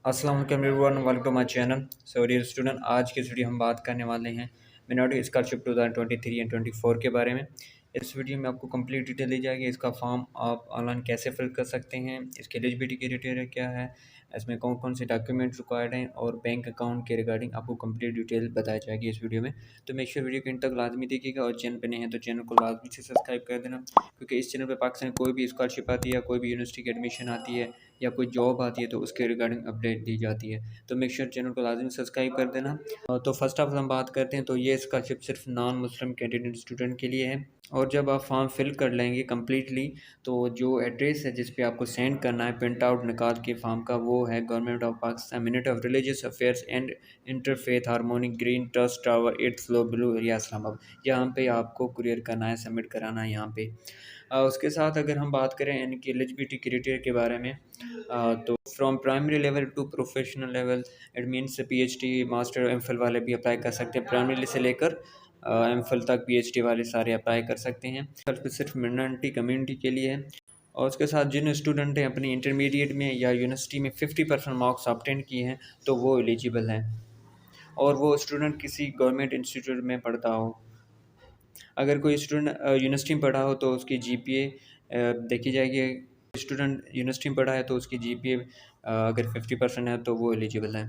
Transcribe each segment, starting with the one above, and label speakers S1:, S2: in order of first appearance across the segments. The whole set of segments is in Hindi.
S1: अस्सलाम वालेकुम everyone, welcome to my channel. So dear student, आज की इस वीडियो हम बात करने वाले हैं मिनोरिटी स्कॉलरशिप 2023 एंड 24 के बारे में। इस वीडियो में आपको कंप्लीट डिटेल दी जाएगी। इसका फॉर्म आप ऑनलाइन कैसे फिल कर सकते हैं, इसकी एलिजिबिलिटी क्राइटेरिया क्या है, इसमें कौन कौन से डॉक्यूमेंट्स रिक्वायर्ड हैं और बैंक अकाउंट के रिगार्डिंग आपको कंप्लीट डिटेल बताई जाएगी इस वीडियो में। तो मेक श्योर वीडियो के एंड तक लाजमी देखिएगा और चैनल पे नए हैं तो चैनल को लाजमी से सब्सक्राइब कर देना, क्योंकि इस चैनल पे पाकिस्तान कोई भी स्कॉलरशिप आती है या कोई भी यूनिवर्सिटी की एडमिशन आती है या कोई जॉब आती है तो उसके रिगार्डिंग अपडेट दी जाती है। तो मेक श्योर चैनल को लाजमी सब्सक्राइब कर देना। तो फर्स्ट ऑफ हम बात करते हैं तो ये स्कॉलरशिप सिर्फ नॉन मुस्लिम कैंडिडेट स्टूडेंट के लिए है। और जब आप फॉर्म फिल कर लेंगे कम्प्लीटली तो जो एड्रेस है जिस पे आपको सेंड करना है प्रिंट आउट निकाल के फॉर्म का, वो है government of Pakistan, ministry of religious affairs and interfaith harmony, green trust tower, 8th floor, blue area, Islamabad. यहाँ पे आपको कुरियर करना है, सबमिट कराना है यहाँ पे। उसके साथ अगर हम बात करें इनकी एलिजिबिलिटी क्राइटेरिया के बारे में, तो from primary level to professional level, it means PhD, master, MPhil वाले भी अप्लाई कर सकते हैं। प्राइमरी से लेकर एमफिल तक पीएचडी वाले सारे अप्लाई कर सकते हैं। सिर्फ मिनॉरिटी कम्युनिटी के लिए है। और उसके साथ जिन स्टूडेंट ने अपनी इंटरमीडिएट में या यूनिवर्सिटी में 50% मार्क्स ऑब्टेन किए हैं तो वो एलिजिबल हैं, और वो स्टूडेंट किसी गवर्नमेंट इंस्टीट्यूट में पढ़ता हो। अगर कोई स्टूडेंट यूनिवर्सिटी में पढ़ा हो तो उसकी जीपीए देखी जाएगी। स्टूडेंट यूनिवर्सिटी में पढ़ा है तो उसकी जीपीए अगर 50% है तो वो एलिजिबल है।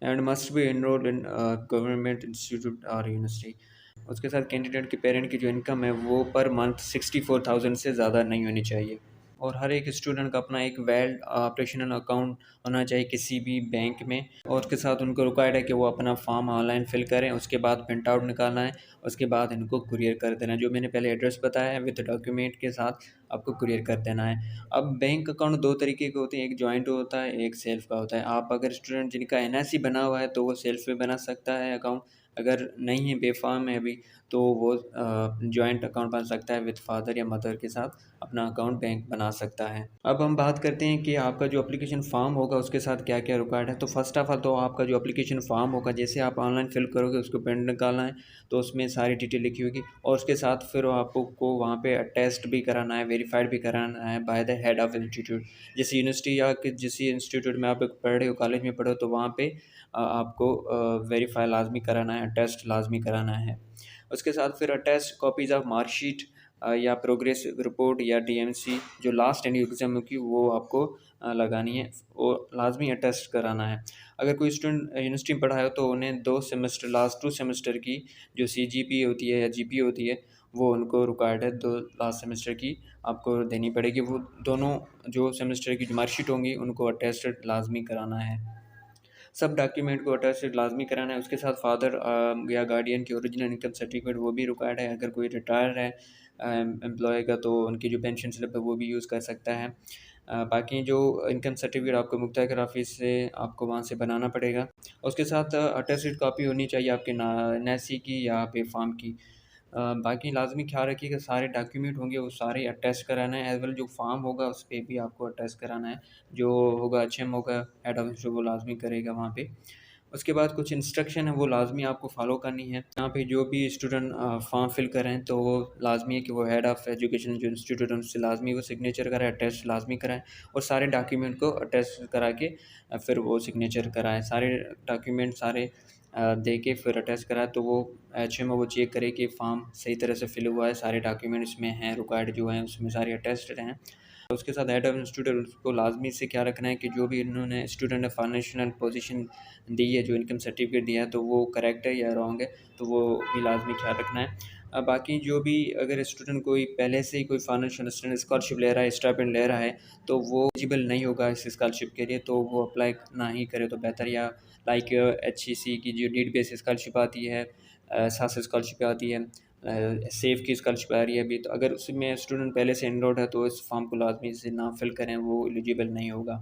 S1: And must be enrolled in government institute और यूनिवर्सिटी। उसके साथ कैंडिडेट के पेरेंट की जो इनकम है वो पर मंथ 64,000 से ज़्यादा नहीं होनी चाहिए। और हर एक स्टूडेंट का अपना एक वैलिड ऑपरेशनल अकाउंट होना चाहिए किसी भी बैंक में। और उसके साथ उनको रिक्वायर्ड है कि वो अपना फॉर्म ऑनलाइन फिल करें, उसके बाद प्रिंट आउट निकालना है, उसके बाद इनको कुरियर कर देना है। जो मैंने पहले एड्रेस बताया है विद डॉक्यूमेंट के साथ आपको कुरियर कर देना है। अब बैंक अकाउंट दो तरीके के होते हैं, एक जॉइंट होता है, एक सेल्फ का होता है। आप अगर स्टूडेंट जिनका एनआईसी बना हुआ है तो वो सेल्फ में बना सकता है अकाउंट, अगर नहीं है, बेफाम है अभी, तो वो जॉइंट अकाउंट बन सकता है विद फादर या मदर के साथ अपना अकाउंट बैंक बना सकता है। अब हम बात करते हैं कि आपका जो एप्लीकेशन फॉर्म होगा उसके साथ क्या क्या रिक्वायर्ड है। तो फर्स्ट ऑफ ऑल तो आपका जो एप्लीकेशन फॉर्म होगा, जैसे आप ऑनलाइन फिल करोगे उसको प्रिंट निकालना है, तो उसमें सारी डिटेल लिखी होगी और उसके साथ फिर आपको वहाँ पे टेस्ट भी कराना है, वेरीफाइड भी कराना है by the head of institute. जैसे यूनिवर्सिटी या जिस इंस्टीट्यूट में आप पढ़ रहे हो, कॉलेज में पढ़ो, तो वहाँ पे आपको वेरीफाई लाजमी कराना है, टेस्ट लाजमी कराना है। उसके साथ फिर अटैच कॉपीज़ ऑफ मार्कशीट या प्रोग्रेस रिपोर्ट या डीएमसी जो लास्ट एंड एग्ज़ाम की, वो आपको लगानी है और लाजमी अटेस्ट कराना है। अगर कोई स्टूडेंट यूनिवर्सिटी में पढ़ा है तो उन्हें 2 सेमेस्टर, लास्ट 2 सेमेस्टर की जो सीजीपीए होती है या जीपीए होती है, वो उनको रिक्वायर्ड है 2 लास्ट सेमेस्टर की आपको देनी पड़ेगी। वो दोनों जो सेमेस्टर की जो मार्कशीट होंगी उनको अटेस्टेड लाजमी कराना है। सब डॉक्यूमेंट को अटैच लाजमी कराना है। उसके साथ फादर या गार्डियन की ओरिजिनल इनकम सर्टिफिकेट वो भी रिक्वायर्ड है। अगर कोई रिटायर है एम्प्लॉय का तो उनकी जो पेंशन स्लिप है वो भी यूज़ कर सकता है। बाकी जो इनकम सर्टिफिकेट आपको मुख्तार ऑफिस से आपको वहाँ से बनाना पड़ेगा। उसके साथ अटेस्टेड कॉपी होनी चाहिए आपके एनआईसी की या पे फॉर्म की। बाकी लाज़मी ख़्याल रखिएगा सारे डॉक्यूमेंट होंगे वो सारे अटैच कराना है, एज़ वेल जो फॉर्म होगा उस पे भी आपको अटैच कराना है। जो होगा एचएम होगा, हेड ऑफ़ इंस्टीट्यूट, वो लाज़मी करेगा वहाँ पे। उसके बाद कुछ इंस्ट्रक्शन है वो लाज़मी आपको फ़ॉलो करनी है। यहाँ पे जो भी स्टूडेंट फॉर्म फिल कर रहे हैं तो वो लाज़मी है कि वो हेड ऑफ़ एजुकेशन जो इंस्टीट्यूट है उससे लाज़मी वो सिग्नेचर कराएँ, अटैच लाज़मी कराएँ और सारे डॉक्यूमेंट को अटैच करा के फिर वो सिग्नेचर कराएँ। सारे डॉक्यूमेंट सारे दे के फिर अटैच कराएँ तो वो एचएम वो चेक करे कि फॉर्म सही तरह से फिल हुआ है, सारे डॉक्यूमेंट इसमें हैं, रिक्वायर्ड जो हैं उसमें सारे अटैच्ड हैं। उसके साथ हेड ऑफ़ इंस्टीट्यूट उसको लाज़मी से क्या रखना है कि जो भी इन्होंने स्टूडेंट ने फाइनेंशियल पोजीशन दी है, जो इनकम सर्टिफिकेट दिया है, तो वो करेक्ट है या रॉन्ग है, तो वो भी लाज़मी ख्याल रखना है। बाकी जो भी अगर स्टूडेंट कोई पहले से ही कोई फाइनेंशियल असिस्टेंस स्कॉलरशिप ले रहा है, स्टाइपेंड ले रहा है, तो वो एलिजिबल नहीं होगा इस स्कॉलरशिप के लिए, तो वो अप्लाई ना ही करे तो बेहतर। या लाइक एचईसी की जो नीड बेस्ड स्कॉलरशिप आती है, साथ स्कॉलरशिप आती है, सेफ की स्कॉलरशिप आ रही है अभी, तो अगर उसमें स्टूडेंट पहले से एनरोल्ड है तो इस फॉर्म को लाजमी से ना फिल करें, वो एलिजिबल नहीं होगा।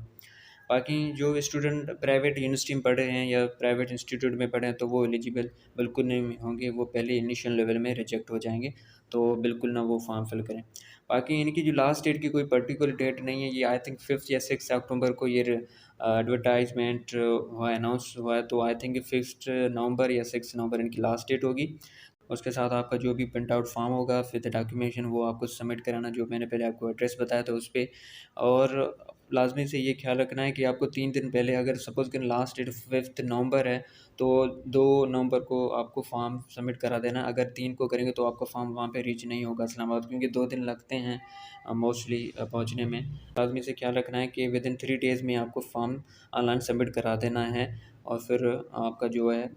S1: बाकी जो स्टूडेंट प्राइवेट यूनिवर्सिटी में पढ़ रहे हैं या प्राइवेट इंस्टीट्यूट में पढ़े हैं तो वो एलिजिबल बिल्कुल नहीं होंगे, वो पहले इनिशियल लेवल में रिजेक्ट हो जाएंगे, तो बिल्कुल ना वो फॉर्म फिल करें। बाकी इनकी जो लास्ट डेट की कोई पर्टिकुलर डेट नहीं है, ये आई थिंक 5 या 6 अक्टूबर को ये एडवर्टाइजमेंट हुआ, अनाउंस हुआ है, तो आई थिंक 5 नवंबर या 6 नवंबर इनकी लास्ट डेट होगी। उसके साथ आपका जो भी प्रिंट आउट फॉर्म होगा फिर डॉक्यूमेंटेशन वो आपको सबमिट कराना, जो मैंने पहले आपको एड्रेस बताया था उस पर। और लाजमी से ये ख्याल रखना है कि आपको 3 दिन पहले, अगर सपोज़ कि लास्ट डेट 5 नवंबर है, तो 2 नवंबर को आपको फॉर्म सबमिट करा देना। अगर 3 को करेंगे तो आपका फॉर्म वहाँ पे रीच नहीं होगा इस्लामाबाद, क्योंकि 2 दिन लगते हैं मोस्टली पहुँचने में। लाजमी से ख्याल रखना है कि विदिन 3 डेज़ में आपको फॉर्म ऑनलाइन सबमिट करा देना है, और फिर आपका जो है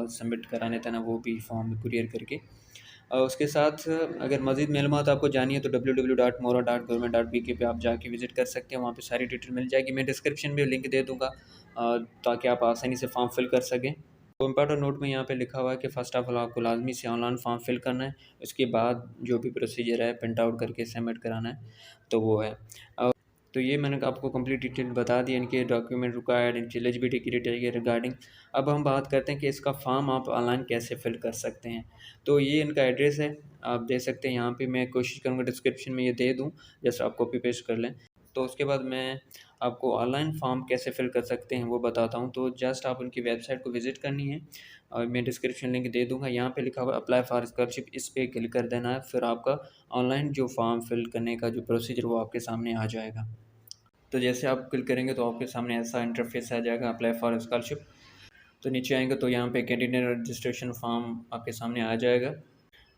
S1: सबमिट कराने देना वो भी फॉर्म कुरियर करके। उसके साथ अगर मज़ीद मालूमात आपको जाननी है तो www.mora.government.bk पे आप जाके विज़िट कर सकते हैं, वहाँ पे सारी डिटेल मिल जाएगी। मैं डिस्क्रिप्शन में लिंक दे दूँगा ताकि आप आसानी से फॉर्म फिल कर सकें। तो इम्पोर्टेंट नोट में यहाँ पे लिखा हुआ है कि फ़र्स्ट ऑफ़ ऑल आपको लाज़मी से ऑनलाइन फॉर्म फिल करना है, उसके बाद जो भी प्रोसीजर है प्रिंट आउट करके सबमिट कराना है, तो वो है। तो ये मैंने आपको कंप्लीट डिटेल बता दी, इनके डॉक्यूमेंट रिक्वायर्ड, इनकी एलिजिबिलिटी क्राइटेरिया के रिगार्डिंग। अब हम बात करते हैं कि इसका फॉर्म आप ऑनलाइन कैसे फिल कर सकते हैं। तो ये इनका एड्रेस है, आप दे सकते हैं यहाँ पे। मैं कोशिश करूँगा डिस्क्रिप्शन में ये दे दूँ, जस्ट आप कॉपी पेस्ट कर लें। तो उसके बाद मैं आपको ऑनलाइन फॉर्म कैसे फिल कर सकते हैं वो बताता हूँ। तो जस्ट आप उनकी वेबसाइट को विज़िट करनी है, और मैं डिस्क्रिप्शन लिंक दे दूँगा। यहाँ पे लिखा हुआ है अप्लाई फॉर स्कॉलरशिप, इस पे क्लिक कर देना है। फिर आपका ऑनलाइन जो फॉर्म फिल करने का जो प्रोसीजर वो आपके सामने आ जाएगा। तो जैसे आप क्लिक करेंगे तो आपके सामने ऐसा इंटरफेस आ जाएगा, अप्लाई फॉर स्कॉलरशिप। तो नीचे आएंगे तो यहाँ पे कैंडिडेट रजिस्ट्रेशन फॉर्म आपके सामने आ जाएगा,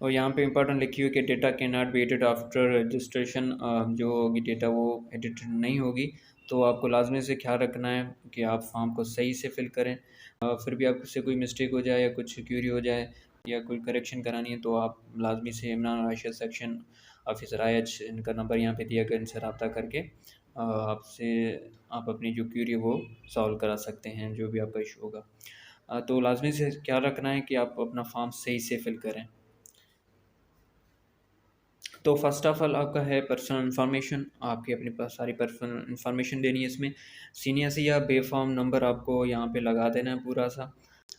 S1: और यहाँ पे इंपॉर्टेंट लिखी हुई कि data can not be edit after registration, जो होगी डेटा वो एडिट नहीं होगी। तो आपको लाजमी से ख्याल रखना है कि आप फॉर्म को सही से फिल करें। फिर भी आपसे कोई मिस्टेक हो जाए या कुछ क्यूरी हो जाए या कोई करेक्शन करानी है, तो आप लाजमी से Imran Rashid section officer IH, इनका नंबर यहाँ पे दिया गया, इनसे रब्ता करके आपसे आप अपनी जो क्यूरी है वो सॉल्व करा सकते हैं, जो भी आपका इशू होगा। तो लाजमी से ख्याल रखना है कि आप अपना फॉर्म सही से फिल करें। तो फर्स्ट ऑफ ऑल आपका है पर्सनल इन्फॉर्मेशन, आपकी अपने पास सारी पर्सनल इन्फॉर्मेशन देनी है इसमें। सीनियर से या बेफॉर्म नंबर आपको यहाँ पे लगा देना है पूरा सा,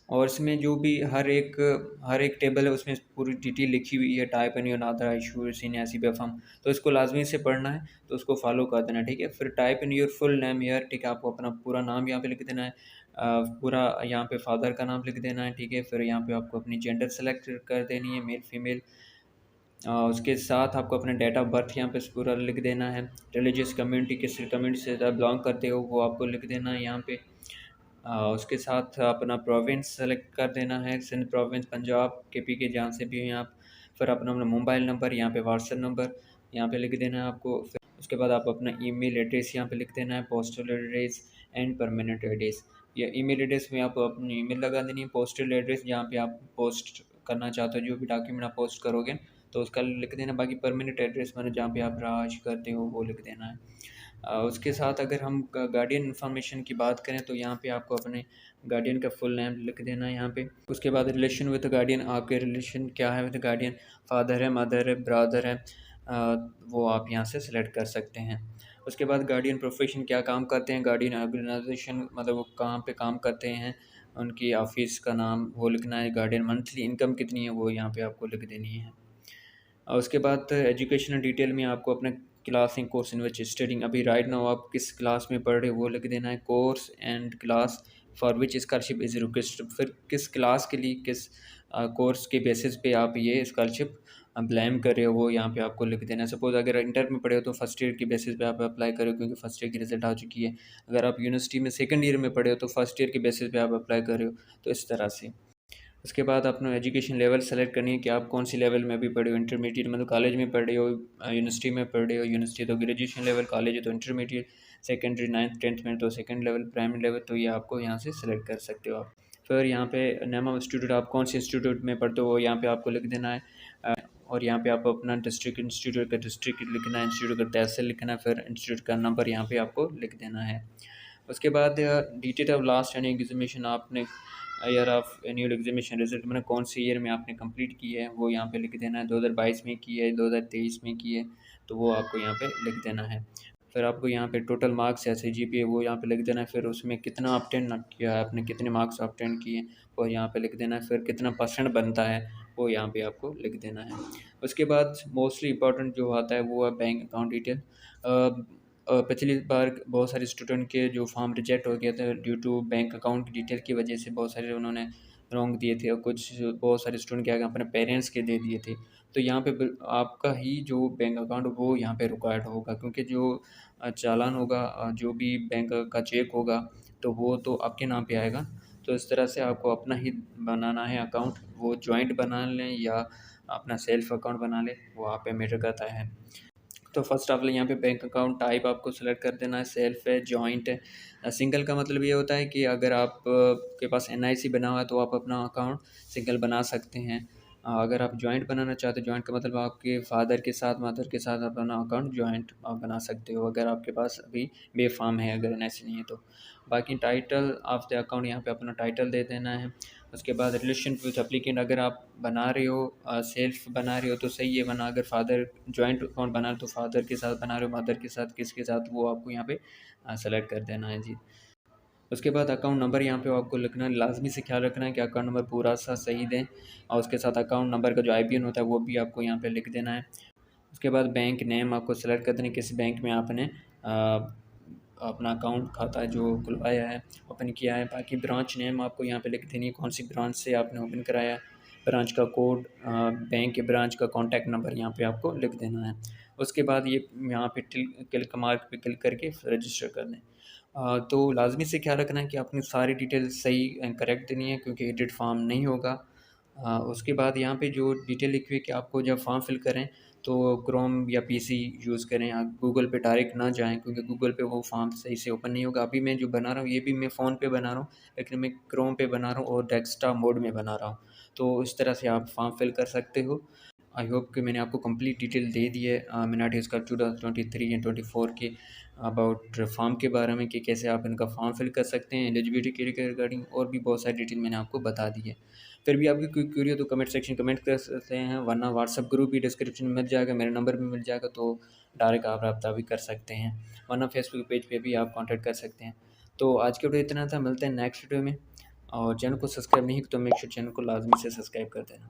S1: और इसमें जो भी हर एक टेबल है उसमें पूरी डिटेल लिखी हुई है, type and your Aadhaar issue senior see before, तो इसको लाजमी से पढ़ना है, तो उसको फॉलो कर देना है, ठीक है। फिर type in your full name year, ठीक है, आपको अपना पूरा नाम यहाँ पे लिख देना है, पूरा यहाँ पे फादर का नाम लिख देना है, ठीक है। फिर यहाँ पे आपको अपनी जेंडर सेलेक्ट कर देनी है, मेल फीमेल। उसके साथ आपको अपना डेट ऑफ बर्थ यहाँ पे पूरा लिख देना है। रिलीजियस कम्युनिटी, किस कम्युनिटी से आप बिलोंग करते हो वो आपको लिख देना है यहाँ पे। उसके साथ अपना प्रोविंस सेलेक्ट कर देना है, सिंध प्रोविंस, पंजाब, KP के जहाँ से भी हैं आप। फिर अपना मोबाइल नंबर, यहाँ पे व्हाट्सएप नंबर यहाँ पे लिख देना है आपको। फिर उसके बाद आप अपना ईमेल एड्रेस यहाँ पे लिख देना है, postal address and permanent address. या ईमेल एड्रेस में आप अपनी ईमेल लगा देनी है, पोस्टल एड्रेस जहाँ पे आप पोस्ट करना चाहते हो, जो भी डॉक्यूमेंट आप पोस्ट करोगे तो उसका लिख देना। बाकी परमानेंट एड्रेस मैंने जहाँ पे आप रहाइश करते हो वो लिख देना है। उसके साथ अगर हम गार्डियन इन्फॉर्मेशन की बात करें तो यहाँ पे आपको अपने गार्डियन का फुल नेम लिख देना है यहाँ पे। उसके बाद रिलेशन विद गार्डियन, आपके रिलेशन क्या है विद गार्डियन, फादर है, मदर है, ब्रदर है, वो आप यहाँ से सिलेक्ट कर सकते हैं। उसके बाद गार्डियन प्रोफेशन, क्या काम करते हैं, गार्डियन ऑर्गेनाइजेशन मतलब वो कहाँ पे काम करते हैं, उनकी ऑफिस का नाम वो लिखना है। गार्डियन मंथली इनकम कितनी है वो यहाँ पे आपको लिख देनी है। और उसके बाद एजुकेशनल डिटेल में आपको अपने class and course in which studying, अभी राइट नाउ आप किस क्लास में पढ़ रहे हो वो लिख देना है। Course and class for which scholarship is request, फिर किस क्लास के लिए किस कोर्स के बेसिस पे आप ये स्कॉलरशिप ब्लेम कर रहे हो वो यहाँ पे आपको लिख देना है। सपोज़ अगर इंटर में पढ़े हो तो फर्स्ट ईयर की बेसिस पे आप अप्लाई करो, क्योंकि फर्स्ट ईयर की रिजल्ट आ चुकी है। अगर आप यूनिवर्सिटी में सेकंड ईयर में पढ़े हो तो फर्स्ट ईयर के बेसिस पे आप अप्लाई कर रहे हो, तो इस तरह से। उसके बाद अपना एजुकेशन लेवल सेलेक्ट करनी है कि आप कौन सी लेवल में अभी पढ़े हो। इंटरमीडिएट मतलब कॉलेज में पढ़ रहे हो, यूनिवर्सिटी में पढ़ रहे हो, यूनिवर्सिटी तो ग्रेजुएशन लेवल, कॉलेज है तो इंटरमीडिएट, सेकेंडरी 9th 10th में तो सेकेंड लेवल, प्राइमरी लेवल, तो ये आपको यहाँ से सिलेक्ट कर सकते हो आप। फिर यहाँ पे नेम ऑफ इंस्टीट्यूट, आप कौन से इंस्टीट्यूट में पढ़ते हो यहाँ पे आपको लिख देना है। और यहाँ पे आप अपना डिस्ट्रिक्ट, इंस्टीट्यूट का डिस्ट्रिक्ट लिखना है, इंस्टीट्यूट का तहसील लिखना है, फिर इंस्टीट्यूट का नंबर यहाँ पे आपको लिख देना है। उसके बाद डिटेल ऑफ लास्ट यानी एग्जामिनेशन, आपने year of annual examination result मैंने कौन सी ईयर में आपने कंप्लीट की है वो यहाँ पे लिख देना है। 2022 में की है, 2023 में की है, तो वो आपको यहाँ पे लिख देना है। फिर आपको यहाँ पे टोटल मार्क्स या CGPA वो यहाँ पे लिख देना है। फिर उसमें कितना ऑब्टेन किया है आपने, कितने मार्क्स ऑब्टेन किए वो यहाँ पे लिख देना है। फिर कितना % बनता है वो यहाँ पे आपको लिख देना है। उसके बाद मोस्टली इंपॉर्टेंट जो आता है वो है बैंक अकाउंट डिटेल। पिछली बार बहुत सारे स्टूडेंट के जो फॉर्म रिजेक्ट हो गया था ड्यू टू बैंक अकाउंट की डिटेल की वजह से, बहुत सारे उन्होंने रॉन्ग दिए थे और कुछ बहुत सारे स्टूडेंट क्या अपने पेरेंट्स के दे दिए थे। तो यहाँ पे आपका ही जो बैंक अकाउंट वो यहाँ पे रिक्वायर्ड होगा, क्योंकि जो चालान होगा, जो भी बैंक का चेक होगा तो वो तो आपके नाम पे आएगा। तो इस तरह से आपको अपना ही बनाना है अकाउंट, वो जॉइंट बना लें या अपना सेल्फ अकाउंट बना लें, वो आप पे मैटर करता है। तो फर्स्ट ऑफ ऑल यहाँ पे बैंक अकाउंट टाइप आपको सेलेक्ट कर देना है, सेल्फ है, जॉइंट है। सिंगल का मतलब ये होता है कि अगर आप के पास एनआईसी बना हुआ है तो आप अपना अकाउंट सिंगल बना सकते हैं। अगर आप जॉइंट बनाना चाहते हो, जॉइंट का मतलब आपके फादर के साथ मदर के साथ अपना अकाउंट जॉइंट आप बना सकते हो, अगर आपके पास अभी बेफाम है, अगर एनआईसी नहीं है तो। बाकी टाइटल ऑफ द अकाउंट यहाँ पे अपना टाइटल दे देना है। उसके बाद रिलेशन विथ एप्लीकेंट, अगर आप बना रहे हो सेल्फ बना रहे हो तो सही है, वरना अगर फादर जॉइंट अकाउंट बना रहे हो तो फादर के साथ बना रहे हो, मदर के साथ, किसके साथ, वो आपको यहाँ पे सेलेक्ट कर देना है जी। उसके बाद अकाउंट नंबर यहाँ पे आपको लिखना है, लाजमी से ख्याल रखना है कि अकाउंट नंबर पूरा सा सही दें, और उसके साथ अकाउंट नंबर का जो आईबीएन होता है वो भी आपको यहाँ पे लिख देना है। उसके बाद बैंक नेम आपको सेलेक्ट कर देना है, किस बैंक में आपने अपना अकाउंट खाता जो खुलवाया है, ओपन किया है। बाकी ब्रांच नेम आपको यहाँ पे लिख देनी है, कौन सी ब्रांच से आपने ओपन कराया है, ब्रांच का कोड, बैंक के ब्रांच का कॉन्टैक्ट नंबर यहाँ पे आपको लिख देना है। उसके बाद ये यहाँ पे क्लिक मार्क पे क्लिक करके रजिस्टर कर दें। तो लाजमी से ख्याल रखना है कि आपने सारी डिटेल सही एंड करेक्ट देनी है, क्योंकि एडिट फॉर्म नहीं होगा। उसके बाद यहाँ पे जो डिटेल लिखी हुई है कि आपको जब फॉर्म फिल करें तो क्रोम या पीसी यूज़ करें, आप गूगल पे डायरेक्ट ना जाएं, क्योंकि गूगल पे वो फॉर्म सही से ओपन नहीं होगा। अभी मैं जो बना रहा हूँ ये भी मैं फ़ोन पे बना रहा हूँ, लेकिन मैं क्रोम पे बना रहा हूँ और डेस्कटॉप मोड में बना रहा हूँ। तो इस तरह से आप फॉर्म फिल कर सकते हो। आई होप कि मैंने आपको कंप्लीट डिटेल दे दी है मिनाटी स्कॉलर 2023 एंड 24 के अबाउट फॉर्म के बारे में, कि कैसे आप इनका फॉर्म फिल कर सकते हैं, एलिजिबिलिटी के रिगार्डिंग और भी बहुत सारी डिटेल मैंने आपको बता दी है। फिर भी आपकी कोई क्यूरी हो तो कमेंट सेक्शन कमेंट कर सकते हैं, वरना व्हाट्सअप ग्रुप भी डिस्क्रिप्शन में मिल जाएगा, मेरा नंबर भी मिल जाएगा, तो डायरेक्ट आप रब्ता भी कर सकते हैं, वरना फेसबुक पेज पे भी आप कांटेक्ट कर सकते हैं। तो आज के वीडियो इतना था, मिलते हैं नेक्स्ट वीडियो में। और चैनल को सब्सक्राइब नहीं तो मेक श्योर चैनल को लाजमी से सब्सक्राइब कर देना।